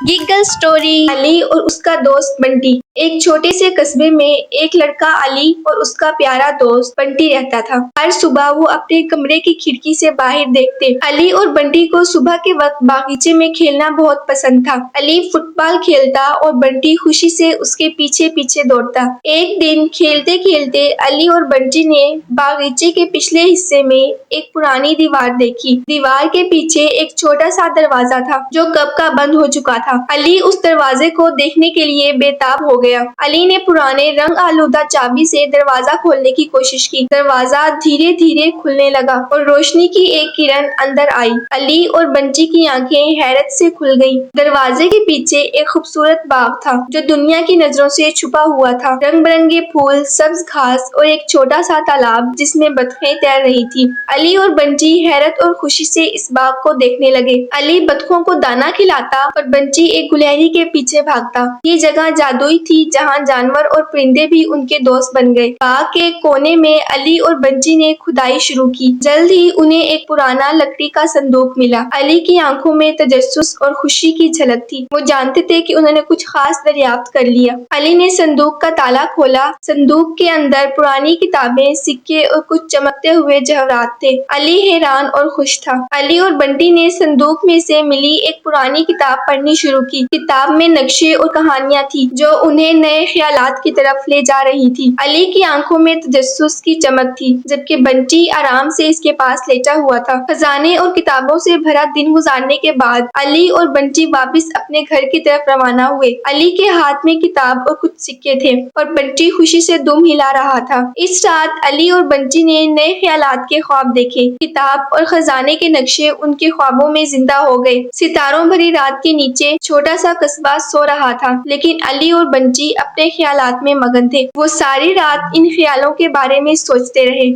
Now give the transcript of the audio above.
گیگل story علی اور اس کا دوست بنٹی۔ ایک چھوٹے سے قصبے میں ایک لڑکا علی اور اس کا پیارا دوست بنٹی رہتا تھا۔ ہر صبح وہ اپنے کمرے کی کھڑکی سے باہر دیکھتے۔ علی اور بنٹی کو صبح کے وقت باغیچے میں کھیلنا بہت پسند تھا۔ علی فٹ بال کھیلتا اور بنٹی خوشی سے اس کے پیچھے پیچھے دوڑتا۔ ایک دن کھیلتے کھیلتے علی اور بنٹی نے باغیچے کے پچھلے حصے میں ایک پرانی دیوار دیکھی۔ دیوار کے پیچھے ایک چھوٹا سا دروازہ تھا جو کب کا بند ہو چکا تھا۔ علی اس دروازے کو دیکھنے کے لیے بے تاب ہو گیا۔ علی نے پرانے رنگ آلودہ چابی سے دروازہ کھولنے کی کوشش کی۔ دروازہ دھیرے دھیرے کھلنے لگا اور روشنی کی ایک کرن اندر آئی۔ علی اور بنٹی کی آنکھیں حیرت سے کھل گئیں۔ دروازے کے پیچھے ایک خوبصورت باغ تھا جو دنیا کی نظروں سے چھپا ہوا تھا۔ رنگ برنگے پھول، سبز گھاس اور ایک چھوٹا سا تالاب جس میں بطخیں تیر رہی تھیں۔ علی اور بنٹی حیرت اور خوشی سے اس باغ کو دیکھنے لگے۔ علی بطخوں کو دانا کھلاتا اور بنٹی ایک گلہری کے پیچھے بھاگتا۔ یہ جگہ جادوئی تھی جہاں جانور اور پرندے بھی ان کے دوست بن گئے۔ باغ کے ایک کونے میں علی اور بنٹی نے کھدائی شروع کی۔ جلد ہی انہیں ایک پرانا لکڑی کا صندوق ملا۔ علی کی آنکھوں میں تجسس اور خوشی کی جھلک تھی۔ وہ جانتے تھے کہ انہوں نے کچھ خاص دریافت کر لیا۔ علی نے صندوق کا تالا کھولا۔ صندوق کے اندر پرانی کتابیں، سکے اور کچھ چمکتے ہوئے جواہرات تھے۔ علی حیران اور خوش تھا۔ علی اور بنٹی نے صندوق میں سے ملی ایک پرانی کتاب پڑھنی شروع کی۔ کتاب میں نقشے اور کہانیاں تھیں جو انہیں نئے خیالات کی طرف لے جا رہی تھیں۔ علی کی آنکھوں میں تجسس کی چمک تھی جبکہ بنٹی آرام سے اس کے پاس لیٹا ہوا تھا۔ خزانے اور کتابوں سے بھرا دن گزارنے کے بعد علی اور بنٹی واپس اپنے گھر کی طرف روانہ ہوئے۔ علی کے ہاتھ میں کتاب اور کچھ سکے تھے اور بنٹی خوشی سے دم ہلا رہا تھا۔ اس رات علی اور بنٹی نے نئے خیالات کے خواب دیکھے۔ کتاب اور خزانے کے نقشے ان کے خوابوں میں زندہ ہو گئے۔ ستاروں بھری رات کے نیچے چھوٹا سا قصبہ سو رہا تھا لیکن علی اور بنٹی اپنے خیالات میں مگن تھے۔ وہ ساری رات ان خیالوں کے بارے میں سوچتے رہے۔